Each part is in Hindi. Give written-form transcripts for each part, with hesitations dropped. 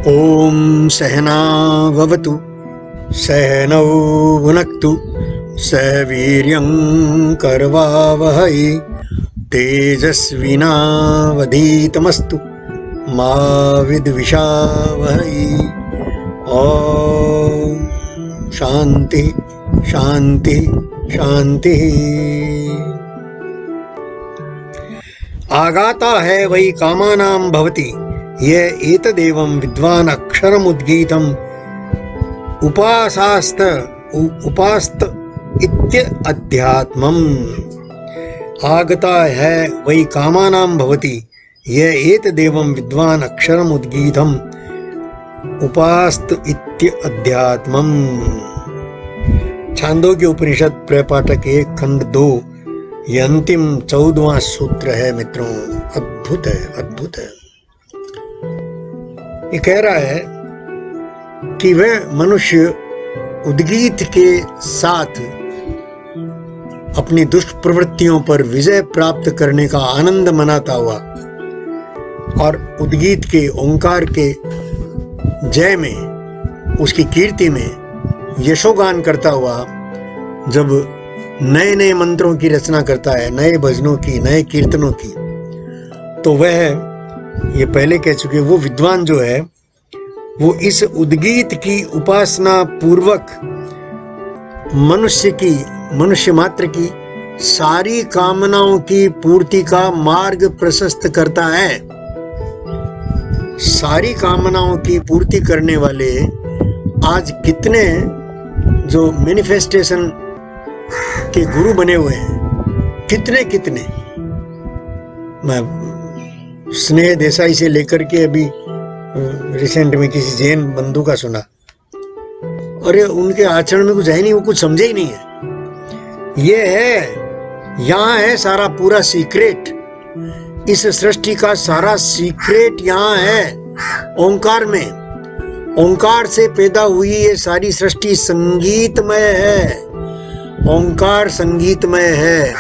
ॐ सहना भवतु सहनौ भुनक्तु सह वीर्यं करवावहै तेजस्विनावधीतमस्तु मा विद्विषावहै। ॐ शांति शांति शांति। आगाता है वै कामानां भवति ये एतदेवं विद्वान् अक्षरमुद्गीतम् उपास्त इत्य अध्यात्मम्। आगता है वै कामानां भवति ये एतदेवं विद्वान् अक्षरमुद्गीतम् उपास्त इत्य अध्यात्मम्। छांदोग्य उपनिषद प्रपाठक 1 खंड 2 ये अंतिम 14वां सूत्र है मित्रों। अद्भुत है, अद्भुत है। ये कह रहा है कि वह मनुष्य उद्गीत के साथ अपनी दुष्ट प्रवृत्तियों पर विजय प्राप्त करने का आनंद मनाता हुआ और उद्गीत के ओंकार के जय में, उसकी कीर्ति में यशोगान करता हुआ जब नए नए मंत्रों की रचना करता है, नए भजनों की, नए कीर्तनों की, तो वह, ये पहले कह चुके, वो विद्वान जो है वो इस उद्गीत की उपासना पूर्वक मनुष्य मात्र की सारी कामनाओं की पूर्ति का मार्ग प्रशस्त करता है। सारी कामनाओं की पूर्ति करने वाले आज कितने जो मैनिफेस्टेशन के गुरु बने हुए हैं, कितने। मैं स्नेह देसाई से लेकर के अभी रिसेंट में किसी जैन बंधु का सुना, अरे उनके आचरण में कुछ है नहीं, वो कुछ समझे ही नहीं है। ये है, यहाँ है सारा पूरा सीक्रेट, इस सृष्टि का सारा सीक्रेट यहाँ है ओंकार में। ओंकार से पैदा हुई ये सारी सृष्टि संगीतमय है। ओंकार संगीतमय है।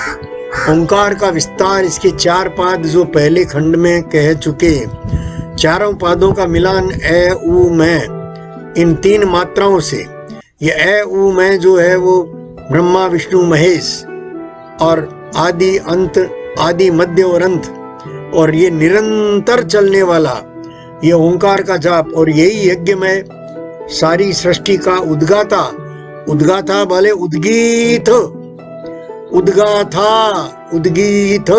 ओंकार का विस्तार, इसके 4 पाद जो पहले खंड में कह चुके, चारों पादों का मिलान ए उ मैं, इन 3 मात्राओं से, ये ए उ मैं जो है वो ब्रह्मा विष्णु महेश और आदि अंत, आदि मध्य और अंत, और ये निरंतर चलने वाला ये ओंकार का जाप, और यही यज्ञ में सारी सृष्टि का उद्गाथा भले उद्गीत, उद्गीत,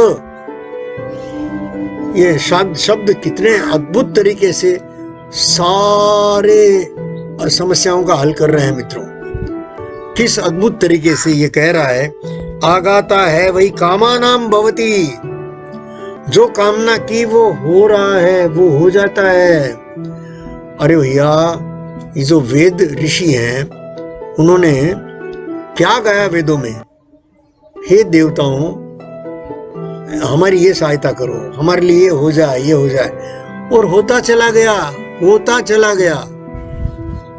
ये शब्द कितने अद्भुत तरीके से सारे समस्याओं का हल कर रहे हैं मित्रों। किस अद्भुत तरीके से ये कह रहा है, आगाता है वही कामानाम भवति, जो कामना की वो हो रहा है, वो हो जाता है। अरे भैया, ये जो वेद ऋषि हैं उन्होंने क्या गाया वेदों में, हे देवताओं हमारी ये सहायता करो, हमारे लिए हो जाए, ये हो जाए, और होता चला गया।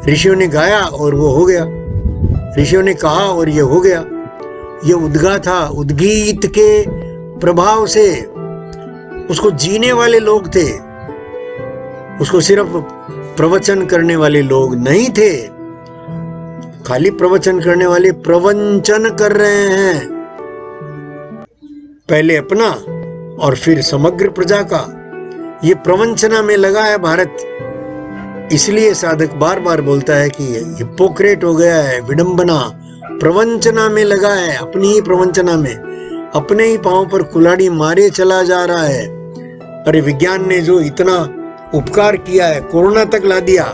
ऋषियों ने गाया और वो हो गया, ऋषियों ने कहा और ये हो गया। ये उद्गीत के प्रभाव से उसको जीने वाले लोग थे, उसको सिर्फ प्रवचन करने वाले लोग नहीं थे। खाली प्रवचन करने वाले प्रवंचन कर रहे हैं, पहले अपना और फिर समग्र प्रजा का। ये प्रवंचना में लगा है भारत, इसलिए साधक बार बार बोलता है कि हिपोक्रेट हो गया है, विडंबना, प्रवंचना में लगा है, अपनी ही प्रवंचना में, अपने ही पांव पर कुल्हाड़ी मारे चला जा रहा है। अरे विज्ञान ने जो इतना उपकार किया है, कोरोना तक ला दिया,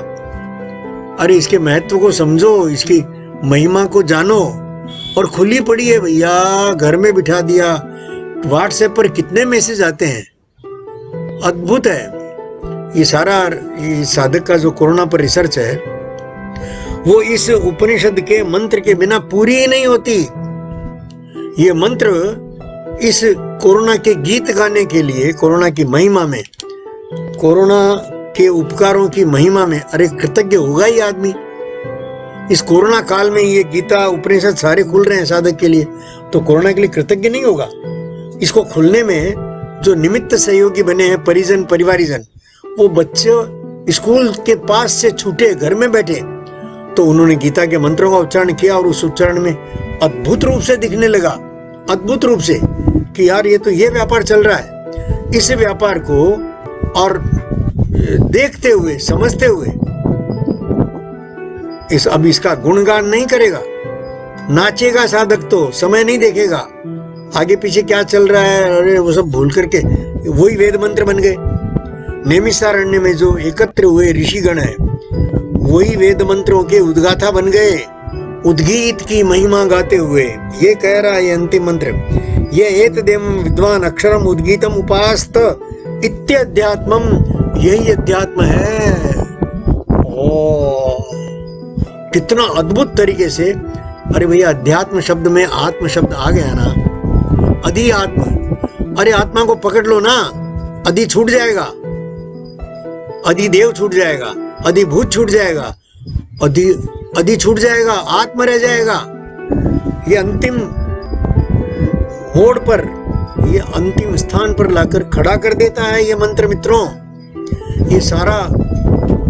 अरे इसके महत्व को समझो, इसकी महिमा को जानो। और खुली पड़ी है भैया, घर में बिठा दिया, व्हाट्सएप पर कितने मैसेज आते हैं, अद्भुत है। ये सारा ये साधक का जो कोरोना पर रिसर्च है वो इस उपनिषद के मंत्र के बिना पूरी ही नहीं होती। ये मंत्र इस कोरोना के गीत गाने के लिए, कोरोना की महिमा में, कोरोना के उपकारों की महिमा में, अरे कृतज्ञ होगा ही आदमी। इस कोरोना काल में ये गीता उपनिषद सारे खुल रहे हैं साधक के लिए, तो कोरोना के लिए कृतज्ञ नहीं होगा? इसको खुलने में जो निमित्त सहयोगी बने हैं परिजन परिवारिजन, वो बच्चे स्कूल के पास से छूटे, घर में बैठे, तो उन्होंने गीता के मंत्रों का उच्चारण किया और उस उच्चारण में अद्भुत रूप से दिखने लगा, अद्भुत रूप से, कि यार ये तो ये व्यापार चल रहा है। इस व्यापार को और देखते हुए, समझते हुए, अब इसका गुणगान नहीं करेगा, नाचेगा साधक तो, समय नहीं देखेगा आगे पीछे क्या चल रहा है, अरे वो सब भूल करके वही वेद मंत्र बन गए। नैमिषारण्य में जो एकत्र हुए ऋषिगण है, वही वेद मंत्रों के उद्गाता बन गए, उद्गीत की महिमा गाते हुए। ये कह रहा है ये अंतिम मंत्र, ये एतदेव विद्वान अक्षरम उद्गीतम उपास्त इत्यध्यात्मम, यही अध्यात्म है। ओ कितना अद्भुत तरीके से, अरे भैया अध्यात्म शब्द में आत्म शब्द आ गया ना, अधि आत्म, अरे आत्मा को पकड़ लो ना, अधि छूट जाएगा, अधिदेव छूट जाएगा, अधिभूत छूट जाएगा, अधि छूट जाएगा, आत्मा रह जाएगा। ये अंतिम मोड़ पर, ये अंतिम स्थान पर लाकर खड़ा कर देता है ये मंत्र मित्रों। ये सारा,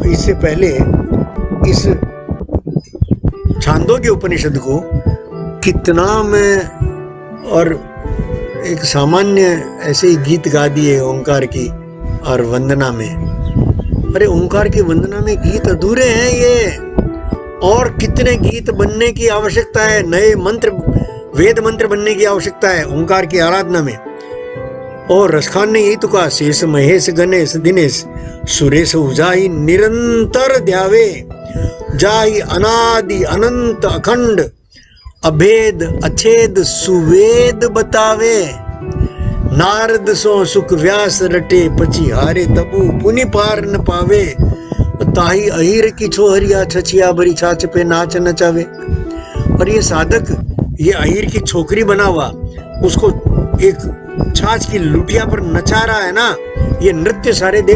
इससे पहले इस छांदोग्य उपनिषद को कितना मैं और एक सामान्य ऐसे ही गीत गा दिए ओंकार की और वंदना में। अरे ओंकार की वंदना में गीत अधूरे हैं ये, और कितने गीत बनने की आवश्यकता है, नए मंत्र, वेद मंत्र बनने की आवश्यकता है ओंकार की आराधना में। और रसखान ने यही तो कहा, शेष महेश गणेश दिनेश सुरेश उजाई निरंतर ध्यावे, जाई अनादि अनंत अखंड अभेद अछेद सुवेद बतावे। नारद सो सुख व्यास रटे पची हारे तबु पुनि पार न पावे। ताही अहिर की छोहरिया छछिया भरी छाछ पे नाच नचावे। और ये साधक ये अहिर की छोकरी बना हुआ, उसको एक छाछ की लुटिया पर नचा रहा है ना। ये नृत्य सारे दे,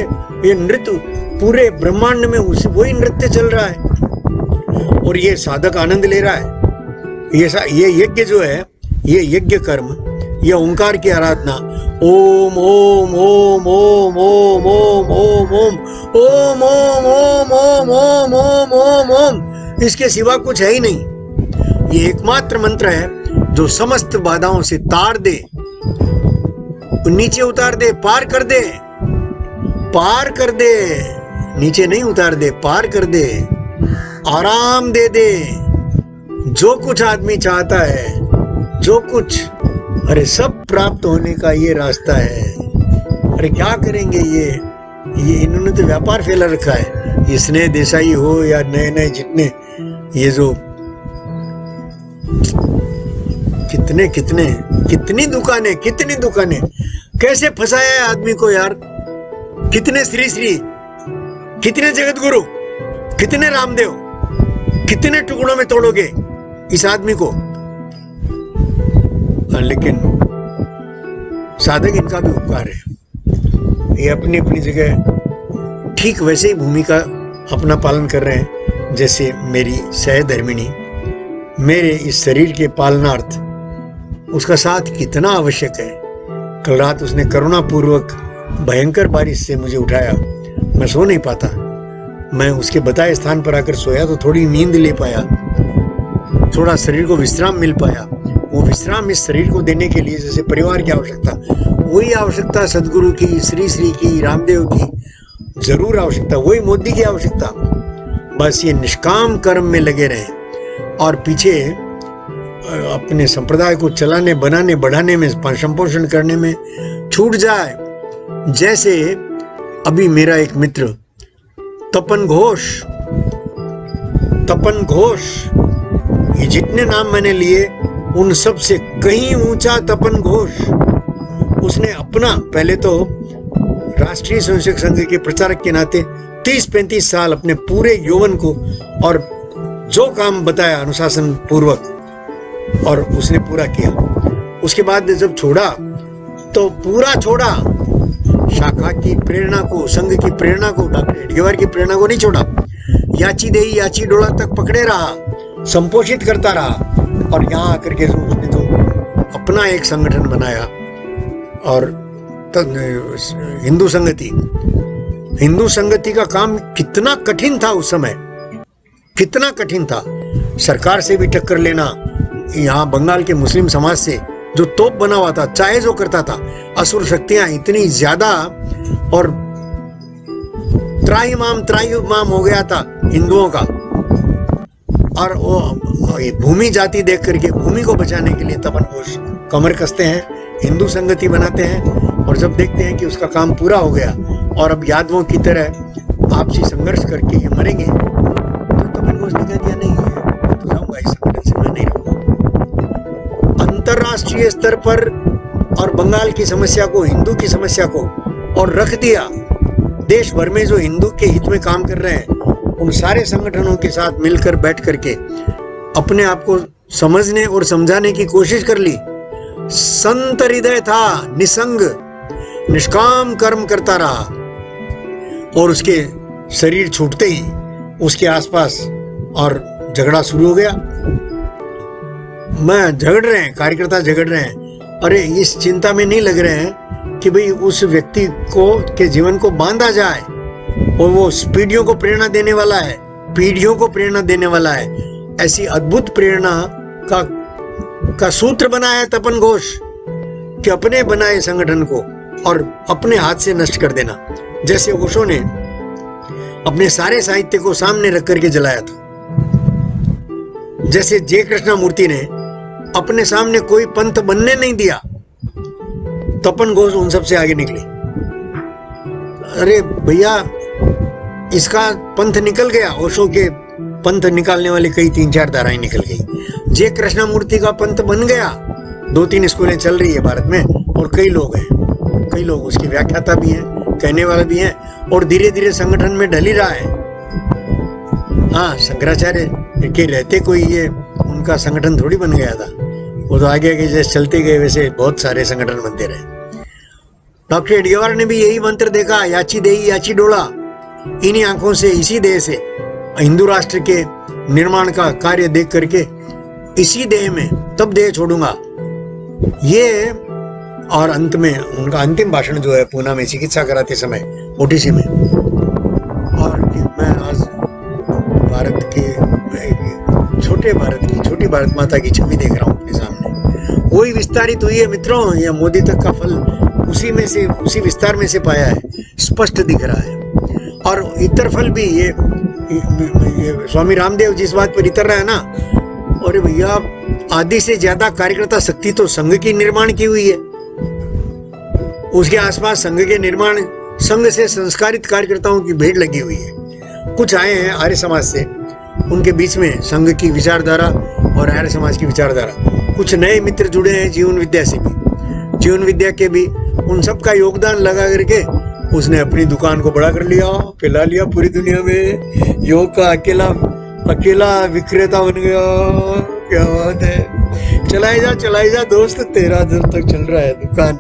ये नृत्य पूरे ब्रह्मांड में वही नृत्य चल रहा है और ये साधक आनंद ले रहा है। ये यज्ञ जो है, ये यज्ञ कर्म, ये ओंकार की आराधना, ओम ओम ओम ओम ओम ओम ओम ओम ओम ओम ओम ओम ओम ओम ओम, इसके सिवा कुछ है ही नहीं। ये एकमात्र मंत्र है जो समस्त बाधाओं से तार दे, नीचे उतार दे, पार कर दे, पार कर दे, नीचे नहीं उतार दे, पार कर दे, आराम दे दे। जो कुछ आदमी चाहता है, जो कुछ, अरे सब प्राप्त होने का ये रास्ता है। अरे क्या करेंगे ये इन्होंने तो व्यापार फैला रखा है। ये स्नेह देसाई हो या नए नए जितने, ये जो कितनी दुकानें कैसे फंसाया है आदमी को यार। कितने श्री कितने जगत गुरु, कितने रामदेव, कितने टुकड़ों में तोड़ोगे इस आदमी को। लेकिन साधक इनका भी उपकार है, ये अपनी अपनी जगह ठीक वैसे ही भूमिका अपना पालन कर रहे हैं जैसे मेरी सहधर्मिणी। मेरे इस शरीर के पालनार्थ उसका साथ कितना आवश्यक है। कल रात उसने करुणापूर्वक भयंकर बारिश से मुझे उठाया, मैं सो नहीं पाता। मैं उसके बताए स्थान पर आकर सोया तो थोड़ी नींद ले पाया, थोड़ा शरीर को विश्राम मिल पाया। वो विश्राम इस शरीर को देने के लिए जैसे परिवार की आवश्यकता, वही आवश्यकता सदगुरु की, श्री की, रामदेव की जरूर आवश्यकता, वही मोदी की आवश्यकता। बस ये निष्काम कर्म में लगे रहें और पीछे अपने संप्रदाय को चलाने, बनाने, बढ़ाने में, संपोषण करने में छूट जाए। जैसे अभी मेरा एक मित्र तपन घोष, ये जितने नाम मैंने लिए उन सब से कहीं ऊंचा तपन घोष। उसने अपना, पहले तो राष्ट्रीय स्वयंसेवक संघ के प्रचारक के नाते 30-35 साल अपने पूरे यौवन को और जो काम बताया अनुशासन पूर्वक, और उसने पूरा किया। उसके बाद जब छोड़ा तो पूरा छोड़ा, शाखा की प्रेरणा को, संघ की प्रेरणा को, डॉक्टर हेडगेवार की प्रेरणा को नहीं छोड़ा। याची देही याची डोला तक पकड़े रहा, संपोषित करता रहा। और यहाँ आकर के उसने तो अपना एक संगठन बनाया और हिंदू संगति, हिंदू संगति का काम कितना कठिन था उस समय, कितना कठिन था। सरकार से भी टक्कर लेना, यहाँ बंगाल के मुस्लिम समाज से जो तोप बना हुआ था, चाहे जो करता था, असुर शक्तियां इतनी ज्यादा, और त्राहिमाम हो गया था हिंदुओं का। और वो भूमि जाति देख करके भूमि को बचाने के लिए तपन घोष कमर कसते हैं, हिंदू संगति बनाते हैं, और जब देखते हैं कि उसका काम पूरा हो गया और अब यादवों की तरह आपसी संघर्ष करके ये मरेंगे, तो तपन घोष ने कह दिया नहीं, मैं तो जाऊंगा इस संगठन से, मैं नहीं रहूंगा। अंतरराष्ट्रीय स्तर पर और बंगाल की समस्या को, हिंदू की समस्या को और रख दिया। देश भर में जो हिंदू के हित में काम कर रहे हैं, उन सारे संगठनों के साथ मिलकर बैठ करके अपने आप को समझने और समझाने की कोशिश कर ली। संत हृदय था, निसंग निष्काम कर्म करता रहा, और उसके शरीर छूटते ही उसके आसपास और झगड़ा शुरू हो गया। मैं झगड़ रहे हैं, कार्यकर्ता झगड़ रहे हैं, अरे इस चिंता में नहीं लग रहे हैं कि भाई उस व्यक्ति को के जीवन को बांधा जाए, और वो पीढ़ियों को प्रेरणा देने वाला है, पीढ़ियों को प्रेरणा देने वाला है। ऐसी अद्भुत प्रेरणा का सूत्र बनाया है तपन घोष कि अपने बनाए संगठन को और अपने हाथ से नष्ट कर देना। जैसे ओशो ने अपने सारे साहित्य को सामने रख करके जलाया था, जैसे जे कृष्णमूर्ति ने अपने सामने कोई पंथ बनने नहीं दिया, तपन घोष उन सबसे आगे निकले। अरे भैया, इसका पंथ निकल गया, ओशो के पंथ निकालने वाले कई 3-4 धाराएं निकल गई। जे कृष्णमूर्ति का पंथ बन गया, 2-3 स्कूलें चल रही है भारत में, और कई लोग हैं, कई लोग उसकी व्याख्याता भी हैं, कहने वाले भी हैं, और धीरे धीरे संगठन में ढल ही रहा है। हाँ, शंकराचार्य के रहते कोई ये उनका संगठन थोड़ी बन गया था, वो तो आगे आगे जैसे चलते गए वैसे बहुत सारे संगठन बनते रहे। डॉक्टर एडगेवार ने भी यही मंत्र देखा, याची देही याची डोला। इन्हीं आंखों से, इसी देह से हिंदू राष्ट्र के निर्माण का कार्य देख करके, इसी देह में तब देह छोड़ूंगा ये। और अंत में उनका अंतिम भाषण जो है पूना में चिकित्सा कराते समय ओटीसी में, और मैं आज भारत के छोटे भारत की, छोटी भारत माता की छवि देख रहा हूँ अपने सामने, वही विस्तारित हुई है मित्रों। यह मोदी तक का फल उसी में से, उसी विस्तार में से पाया है, स्पष्ट दिख रहा है। और इतर फल भी ये स्वामी रामदेव जिस बात पर इतर रहा है ना, अरे भैया, आधी से ज्यादा कार्यकर्ता शक्ति तो संघ की निर्माण की हुई है, उसके आसपास संघ के निर्माण, संघ से संस्कारित कार्यकर्ताओं की भीड़ लगी हुई है। कुछ आए हैं आर्य समाज से, उनके बीच में संघ की विचारधारा और आर्य समाज की विचारधारा, कुछ नए मित्र जुड़े हैं जीवन विद्या से भी, जीवन विद्या के भी, उन सब का योगदान लगा करके उसने अपनी दुकान को बड़ा कर लिया, फैला लिया पूरी दुनिया में। योग का अकेला विक्रेता बन गया। क्या बात है, चलाए जा दोस्त, तेरा जब तक चल रहा है दुकान,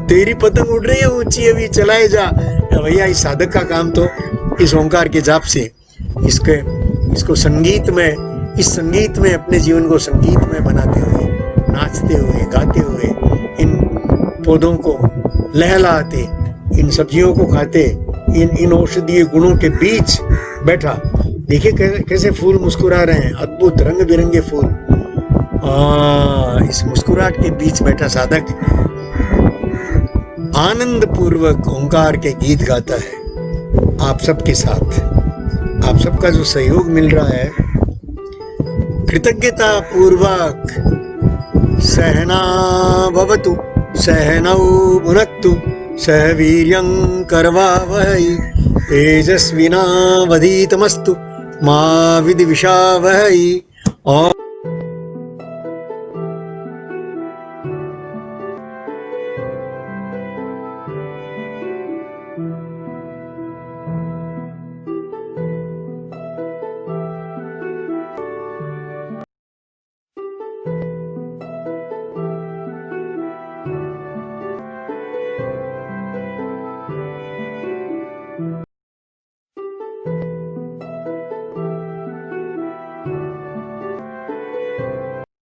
तेरी पतंग उड़ रही है ऊंची, अभी चलाए जा। भैया, इस साधक का काम तो इस ओंकार के जाप से, इसको संगीत में, इस संगीत में अपने जीवन को संगीत में बनाते हुए, नाचते हुए, गाते हुए, इन पौधों को लहलाते, इन सब्जियों को खाते, इन औषधीय गुणों के बीच बैठा। देखिए कैसे फूल मुस्कुरा रहे हैं, अद्भुत रंग बिरंगे फूल। इस मुस्कुराहट के बीच बैठा साधक आनंद पूर्वक ओंकार के गीत गाता है आप सबके साथ। आप सबका जो सहयोग मिल रहा है, कृतज्ञता पूर्वक सहना भवतु सहनौ भुनक्तु सह वीर्यं करवावहै तेजस्विनावधीतमस्तु मा विद्विषावहै।